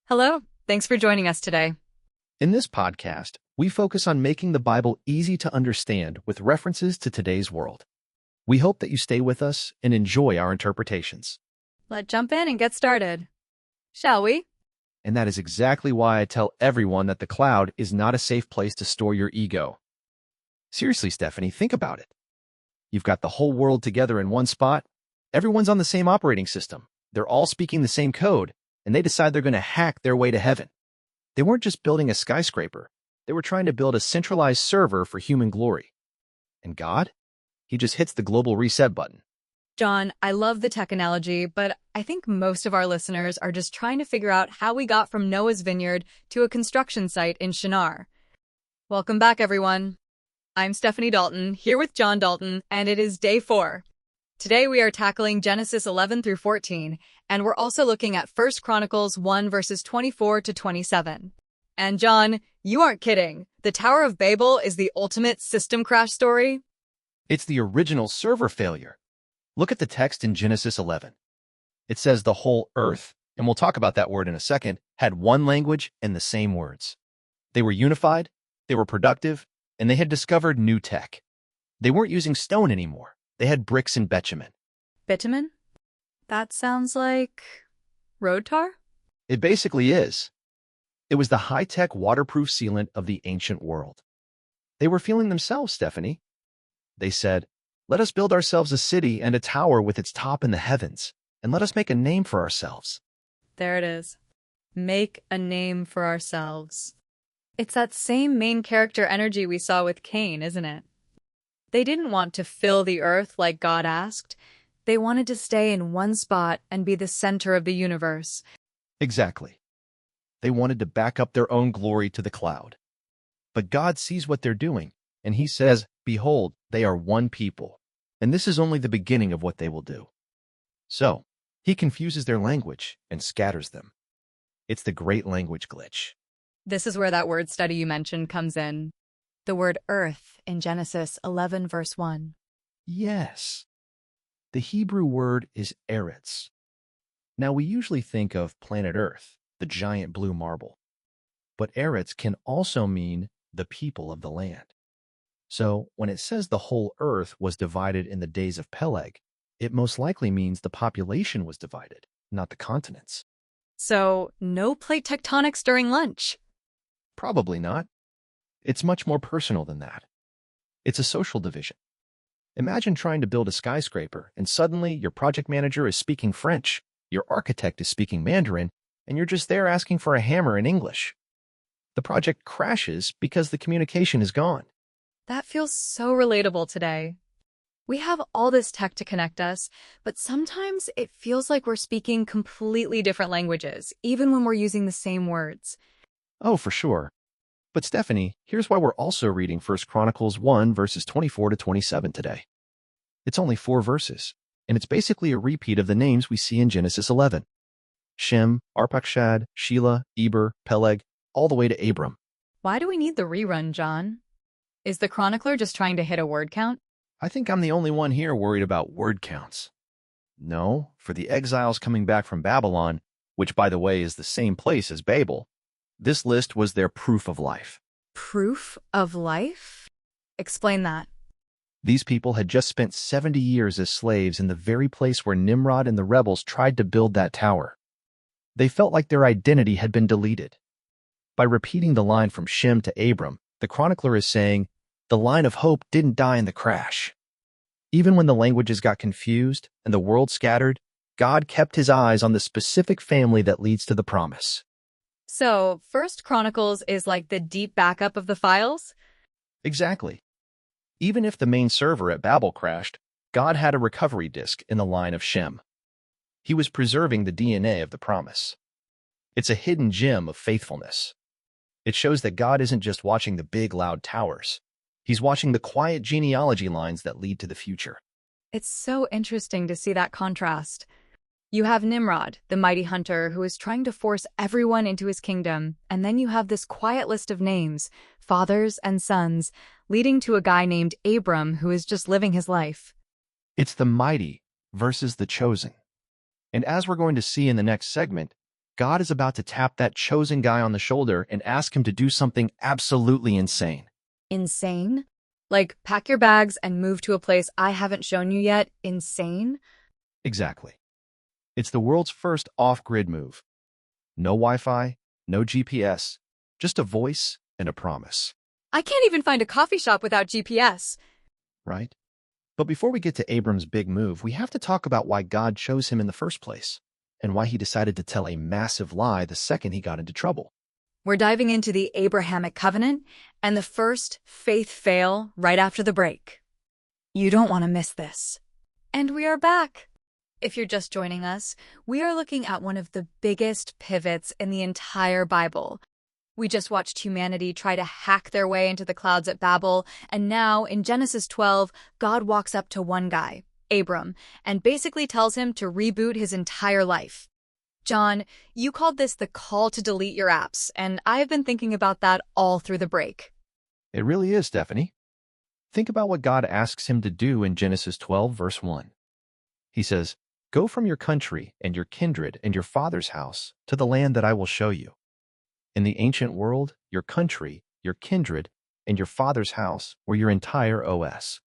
Hello, thanks for joining us today. In this podcast, we focus on making the Bible easy to understand with references to today's world. We hope that you stay with us and enjoy our interpretations. Let's jump in and get started. Shall we? And that is exactly why I tell everyone that the cloud is not a safe place to store your ego. Seriously, Stephanie, think about it. You've got the whole world together in one spot. Everyone's on the same operating system. They're all speaking the same code, and they decide they're going to hack their way to heaven. They weren't just building a skyscraper. They were trying to build a centralized server for human glory. And God? He just hits the global reset button. John, I love the tech analogy, but I think most of our listeners are just trying to figure out how we got from Noah's vineyard to a construction site in Shinar. Welcome back, everyone. I'm Stephanie Dalton, here with John Dalton, and it is day 4. Today we are tackling Genesis 11 through 14, and we're also looking at 1 Chronicles 1 verses 24 to 27. And John, you aren't kidding. The Tower of Babel is the ultimate system crash story. It's the original server failure. Look at the text in Genesis 11. It says the whole earth, and we'll talk about that word in a second, had one language and the same words. They were unified, they were productive, and they had discovered new tech. They weren't using stone anymore. They had bricks and bitumen. Bitumen? That sounds like road tar? It basically is. It was the high-tech waterproof sealant of the ancient world. They were feeling themselves, Stephanie. They said, "Let us build ourselves a city and a tower with its top in the heavens, and let us make a name for ourselves." There it is. Make a name for ourselves. It's that same main character energy we saw with Cain, isn't it? They didn't want to fill the earth like God asked. They wanted to stay in one spot and be the center of the universe. Exactly. They wanted to back up their own glory to the cloud. But God sees what they're doing, and he says, "Behold, they are one people, and this is only the beginning of what they will do." So, he confuses their language and scatters them. It's the great language glitch. This is where that word study you mentioned comes in. The word earth in Genesis 11 verse 1. Yes. The Hebrew word is eretz. Now, we usually think of planet Earth, the giant blue marble. But eretz can also mean the people of the land. So, when it says the whole earth was divided in the days of Peleg, it most likely means the population was divided, not the continents. So, no plate tectonics during lunch. Probably not. It's much more personal than that. It's a social division. Imagine trying to build a skyscraper, and suddenly your project manager is speaking French, your architect is speaking Mandarin, and you're just there asking for a hammer in English. The project crashes because the communication is gone. That feels so relatable today. We have all this tech to connect us, but sometimes it feels like we're speaking completely different languages, even when we're using the same words. Oh, for sure. But Stephanie, here's why we're also reading 1 Chronicles 1 verses 24 to 27 today. It's only 4 verses, and it's basically a repeat of the names we see in Genesis 11. Shem, Arpachshad, Shelah, Eber, Peleg, all the way to Abram. Why do we need the rerun, John? Is the chronicler just trying to hit a word count? I think I'm the only one here worried about word counts. No, for the exiles coming back from Babylon, which by the way is the same place as Babel, this list was their proof of life. Proof of life? Explain that. These people had just spent 70 years as slaves in the very place where Nimrod and the rebels tried to build that tower. They felt like their identity had been deleted. By repeating the line from Shem to Abram, the chronicler is saying, the line of hope didn't die in the crash. Even when the languages got confused and the world scattered, God kept his eyes on the specific family that leads to the promise. So, 1 Chronicles is like the deep backup of the files? Exactly. Even if the main server at Babel crashed, God had a recovery disk in the line of Shem. He was preserving the DNA of the promise. It's a hidden gem of faithfulness. It shows that God isn't just watching the big, loud towers. He's watching the quiet genealogy lines that lead to the future. It's so interesting to see that contrast. You have Nimrod, the mighty hunter, who is trying to force everyone into his kingdom, and then you have this quiet list of names, fathers and sons, leading to a guy named Abram who is just living his life. It's the mighty versus the chosen. And as we're going to see in the next segment, God is about to tap that chosen guy on the shoulder and ask him to do something absolutely insane. Insane? Like, pack your bags and move to a place I haven't shown you yet? Insane? Exactly. It's the world's first off-grid move. No Wi-Fi, no GPS, just a voice and a promise. I can't even find a coffee shop without GPS. Right? But before we get to Abram's big move, we have to talk about why God chose him in the first place, and why he decided to tell a massive lie the second he got into trouble. We're diving into the Abrahamic covenant and the first faith fail right after the break. You don't want to miss this. And we are back. If you're just joining us, we are looking at one of the biggest pivots in the entire Bible. We just watched humanity try to hack their way into the clouds at Babel, and now, in Genesis 12, God walks up to one guy, Abram, and basically tells him to reboot his entire life. John, you called this the call to delete your apps, and I have been thinking about that all through the break. It really is, Stephanie. Think about what God asks him to do in Genesis 12, verse 1. He says, "Go from your country and your kindred and your father's house to the land that I will show you." In the ancient world, your country, your kindred, and your father's house were your entire OS.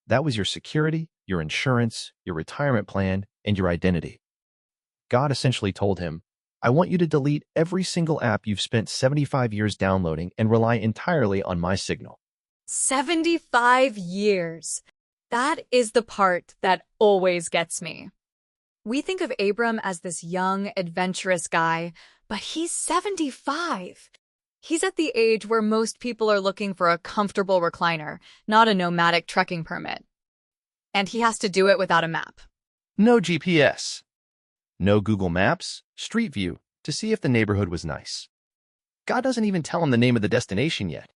That was your security, your insurance, your retirement plan, and your identity. God essentially told him, "I want you to delete every single app you've spent 75 years downloading and rely entirely on my signal." 75 years. That is the part that always gets me. We think of Abram as this young, adventurous guy, but he's 75. He's at the age where most people are looking for a comfortable recliner, not a nomadic trekking permit. And he has to do it without a map. No GPS. No Google Maps, Street View, to see if the neighborhood was nice. God doesn't even tell him the name of the destination yet.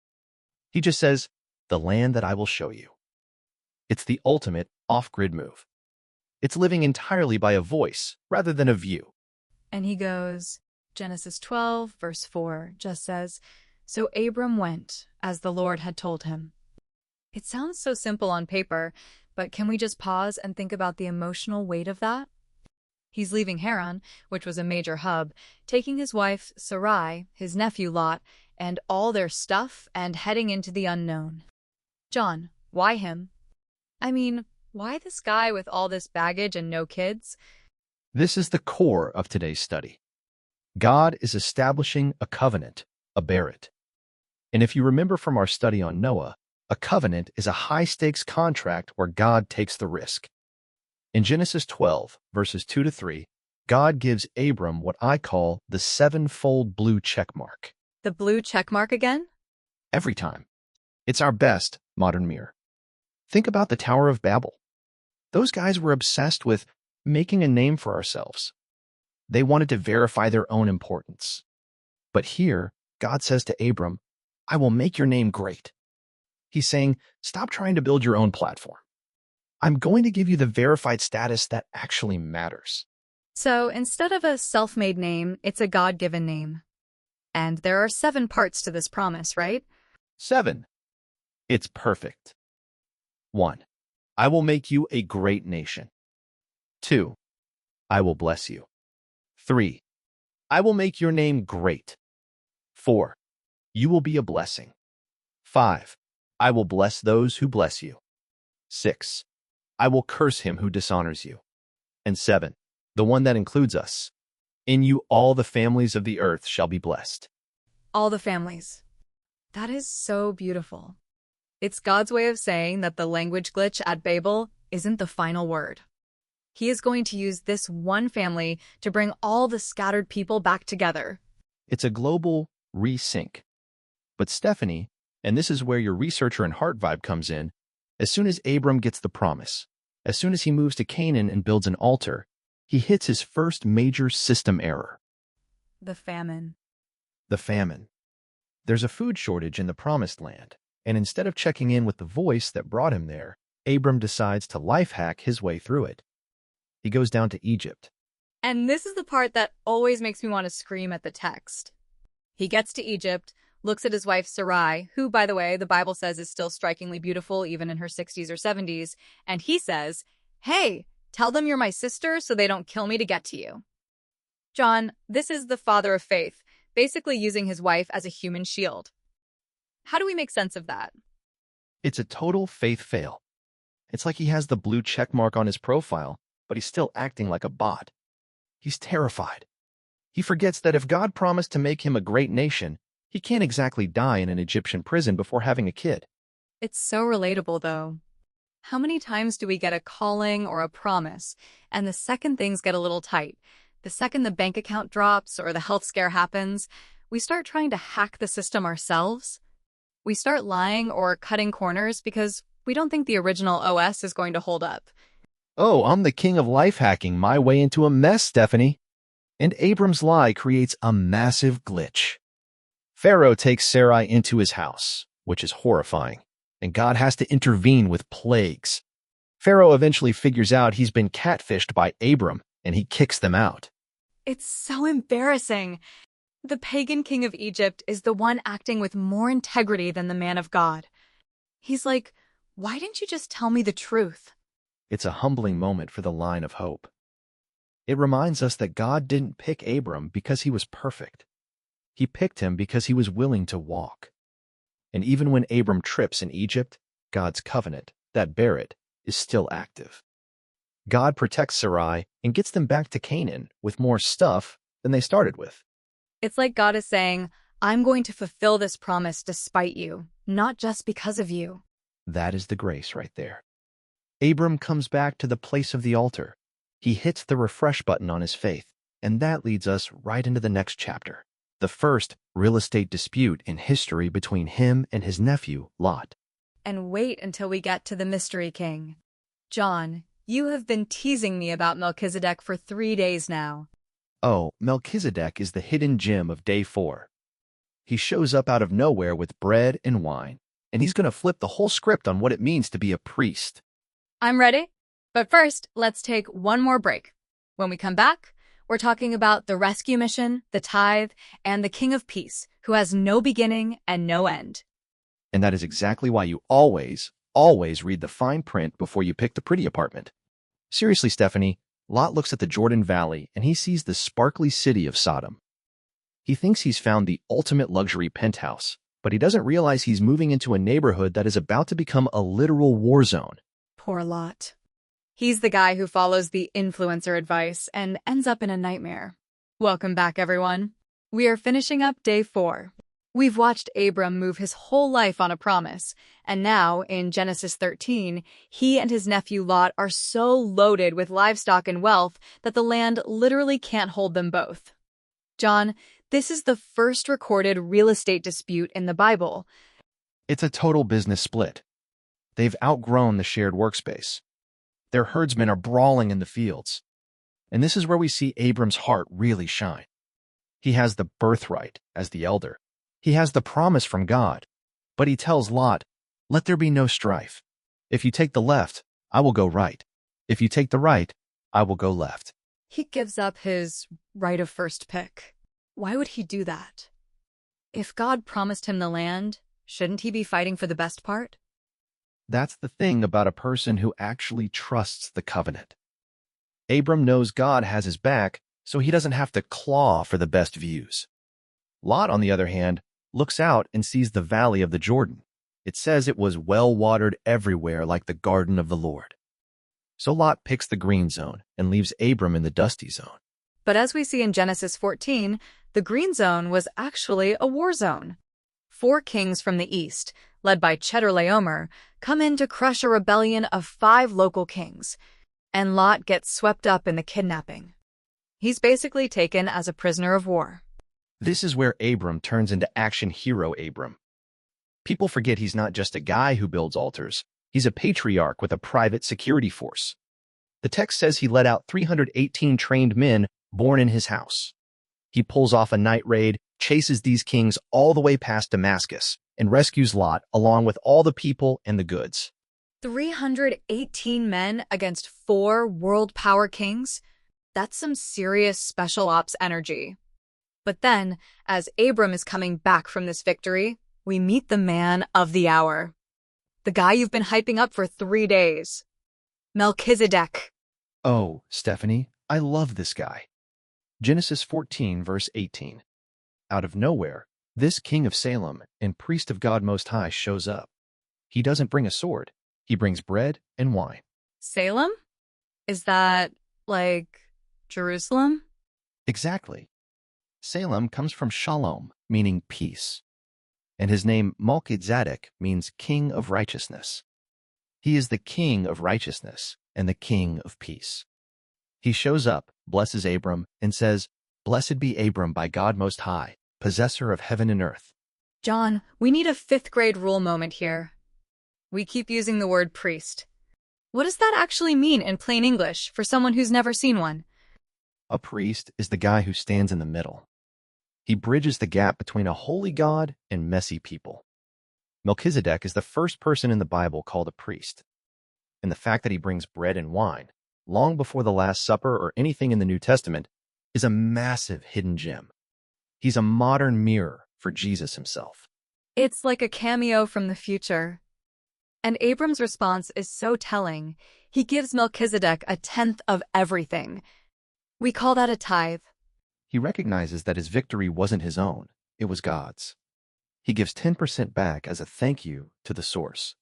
He just says, "The land that I will show you." It's the ultimate off-grid move. It's living entirely by a voice rather than a view. And he goes, Genesis 12, verse 4, just says, "So Abram went, as the Lord had told him." It sounds so simple on paper, but can we just pause and think about the emotional weight of that? He's leaving Haran, which was a major hub, taking his wife, Sarai, his nephew Lot, and all their stuff, and heading into the unknown. John, why him? I mean, why this guy with all this baggage and no kids? This is the core of today's study. God is establishing a covenant, a Berit. And if you remember from our study on Noah, a covenant is a high-stakes contract where God takes the risk. In Genesis 12, verses 2 to 3, God gives Abram what I call the sevenfold blue check mark. The blue check mark again? Every time. It's our best modern mirror. Think about the Tower of Babel. Those guys were obsessed with making a name for ourselves. They wanted to verify their own importance. But here, God says to Abram, "I will make your name great." He's saying, stop trying to build your own platform. I'm going to give you the verified status that actually matters. So instead of a self-made name, it's a God-given name. And there are 7 parts to this promise, right? 7. It's perfect. 1. I will make you a great nation. 2. I will bless you. 3. I will make your name great. 4. You will be a blessing. 5. I will bless those who bless you. 6. I will curse him who dishonors you. And 7, the one that includes us. In you all the families of the earth shall be blessed. All the families. That is so beautiful. It's God's way of saying that the language glitch at Babel isn't the final word. He is going to use this one family to bring all the scattered people back together. It's a global resync. But Stephanie, and this is where your researcher and heart vibe comes in, as soon as Abram gets the promise, as soon as he moves to Canaan and builds an altar, he hits his first major system error. The famine. The famine. There's a food shortage in the promised land, and instead of checking in with the voice that brought him there, Abram decides to life hack his way through it. He goes down to Egypt. And this is the part that always makes me want to scream at the text. He gets to Egypt, looks at his wife Sarai, who, by the way, the Bible says is still strikingly beautiful even in her 60s or 70s, and he says, "Hey, tell them you're my sister so they don't kill me to get to you." John, this is the father of faith, basically using his wife as a human shield. How do we make sense of that? It's a total faith fail. It's like he has the blue check mark on his profile, but he's still acting like a bot. He's terrified. He forgets that if God promised to make him a great nation, he can't exactly die in an Egyptian prison before having a kid. It's so relatable, though. How many times do we get a calling or a promise, and the second things get a little tight, the second the bank account drops or the health scare happens, we start trying to hack the system ourselves? We start lying or cutting corners because we don't think the original OS is going to hold up. Oh, I'm the king of life hacking my way into a mess, Stephanie. And Abram's lie creates a massive glitch. Pharaoh takes Sarai into his house, which is horrifying, and God has to intervene with plagues. Pharaoh eventually figures out he's been catfished by Abram, and he kicks them out. It's so embarrassing. The pagan king of Egypt is the one acting with more integrity than the man of God. He's like, why didn't you just tell me the truth? It's a humbling moment for the line of hope. It reminds us that God didn't pick Abram because he was perfect. He picked him because he was willing to walk. And even when Abram trips in Egypt, God's covenant, that Berit, is still active. God protects Sarai and gets them back to Canaan with more stuff than they started with. It's like God is saying, I'm going to fulfill this promise despite you, not just because of you. That is the grace right there. Abram comes back to the place of the altar. He hits the refresh button on his faith, and that leads us right into the next chapter, the first real estate dispute in history between him and his nephew, Lot. And wait until we get to the mystery king. John, you have been teasing me about Melchizedek for 3 days now. Oh, Melchizedek is the hidden gem of Day4. He shows up out of nowhere with bread and wine, and he's going to flip the whole script on what it means to be a priest. I'm ready. But first, let's take one more break. When we come back, we're talking about the rescue mission, the tithe, and the King of Peace, who has no beginning and no end. And that is exactly why you always read the fine print before you pick the pretty apartment. Seriously, Stephanie, Lot looks at the Jordan Valley and he sees the sparkly city of Sodom. He thinks he's found the ultimate luxury penthouse, but he doesn't realize he's moving into a neighborhood that is about to become a literal war zone. Poor Lot. He's the guy who follows the influencer advice and ends up in a nightmare. Welcome back, everyone. We are finishing up day 4. We've watched Abram move his whole life on a promise, and now, in Genesis 13, he and his nephew Lot are so loaded with livestock and wealth that the land literally can't hold them both. John, this is the first recorded real estate dispute in the Bible. It's a total business split. They've outgrown the shared workspace. Their herdsmen are brawling in the fields. And this is where we see Abram's heart really shine. He has the birthright as the elder. He has the promise from God. But he tells Lot, let there be no strife. If you take the left, I will go right. If you take the right, I will go left. He gives up his right of first pick. Why would he do that? If God promised him the land, shouldn't he be fighting for the best part? That's the thing about a person who actually trusts the covenant. Abram knows God has his back, so he doesn't have to claw for the best views. Lot, on the other hand, looks out and sees the valley of the Jordan. It says it was well-watered everywhere like the garden of the Lord. So Lot picks the green zone and leaves Abram in the dusty zone. But as we see in Genesis 14, the green zone was actually a war zone. 4 kings from the east, led by Chedorlaomer, come in to crush a rebellion of 5 local kings, and Lot gets swept up in the kidnapping. He's basically taken as a prisoner of war. This is where Abram turns into action hero Abram. People forget he's not just a guy who builds altars. He's a patriarch with a private security force. The text says he let out 318 trained men born in his house. He pulls off a night raid, chases these kings all the way past Damascus, and rescues Lot along with all the people and the goods. 318 men against 4 world power kings? That's some serious special ops energy. But then, as Abram is coming back from this victory, we meet the man of the hour. The guy you've been hyping up for 3 days. Melchizedek. Oh, Stephanie, I love this guy. Genesis 14, verse 18. Out of nowhere, this king of Salem and priest of God Most High shows up. He doesn't bring a sword. He brings bread and wine. Salem? Is that, like, Jerusalem? Exactly. Salem comes from shalom, meaning peace. And his name Melchizedek means king of righteousness. He is the king of righteousness and the king of peace. He shows up, blesses Abram, and says, "Blessed be Abram by God Most High, possessor of heaven and earth." John, we need a fifth-grade rule moment here. We keep using the word priest. What does that actually mean in plain English for someone who's never seen one? A priest is the guy who stands in the middle. He bridges the gap between a holy God and messy people. Melchizedek is the first person in the Bible called a priest. And the fact that he brings bread and wine, long before the Last Supper or anything in the New Testament, is a massive hidden gem. He's a modern mirror for Jesus himself. It's like a cameo from the future. And Abram's response is so telling. He gives Melchizedek a tenth of everything. We call that a tithe. He recognizes that his victory wasn't his own, it was God's. He gives 10% back as a thank you to the source.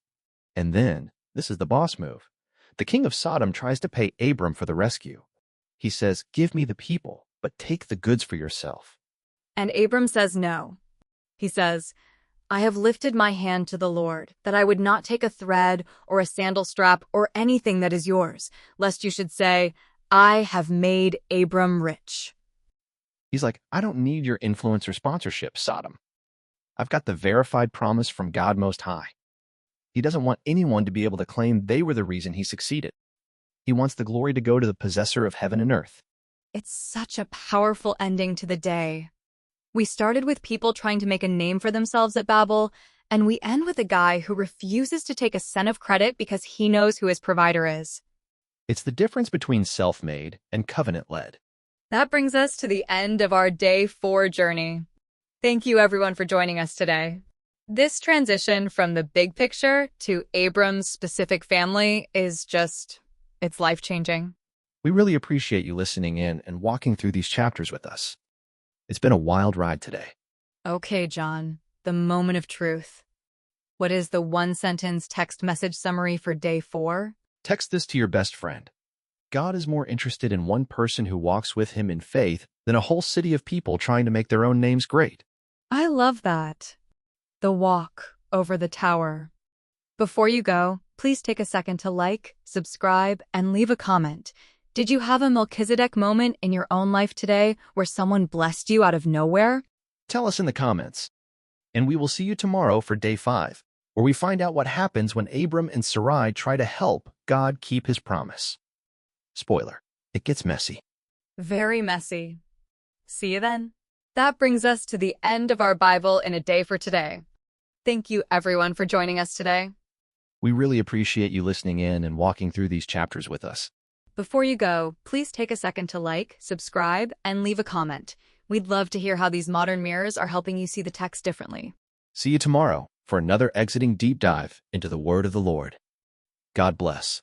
And then, this is the boss move. The king of Sodom tries to pay Abram for the rescue. He says, "Give me the people, but take the goods for yourself." And Abram says no. He says, "I have lifted my hand to the Lord, that I would not take a thread or a sandal strap or anything that is yours, lest you should say, 'I have made Abram rich.'" He's like, "I don't need your influence or sponsorship, Sodom. I've got the verified promise from God Most High." He doesn't want anyone to be able to claim they were the reason he succeeded. He wants the glory to go to the possessor of heaven and earth. It's such a powerful ending to the day. We started with people trying to make a name for themselves at Babel, and we end with a guy who refuses to take a cent of credit because he knows who his provider is. It's the difference between self-made and covenant-led. That brings us to the end of our Day 4 journey. Thank you everyone for joining us today. This transition from the big picture to Abram's specific family is just, it's life-changing. We really appreciate you listening in and walking through these chapters with us. It's been a wild ride today. Okay, John, the moment of truth. What is the one-sentence text message summary for Day 4? Text this to your best friend. God is more interested in one person who walks with him in faith than a whole city of people trying to make their own names great. I love that. The walk over the tower. Before you go, please take a second to like, subscribe, and leave a comment. Did you have a Melchizedek moment in your own life today where someone blessed you out of nowhere? Tell us in the comments. And we will see you tomorrow for Day 5, where we find out what happens when Abram and Sarai try to help God keep his promise. Spoiler, it gets messy. Very messy. See you then. That brings us to the end of our Bible in a Day for today. Thank you everyone for joining us today. We really appreciate you listening in and walking through these chapters with us. Before you go, please take a second to like, subscribe, and leave a comment. We'd love to hear how these modern mirrors are helping you see the text differently. See you tomorrow for another exiting deep dive into the Word of the Lord. God bless.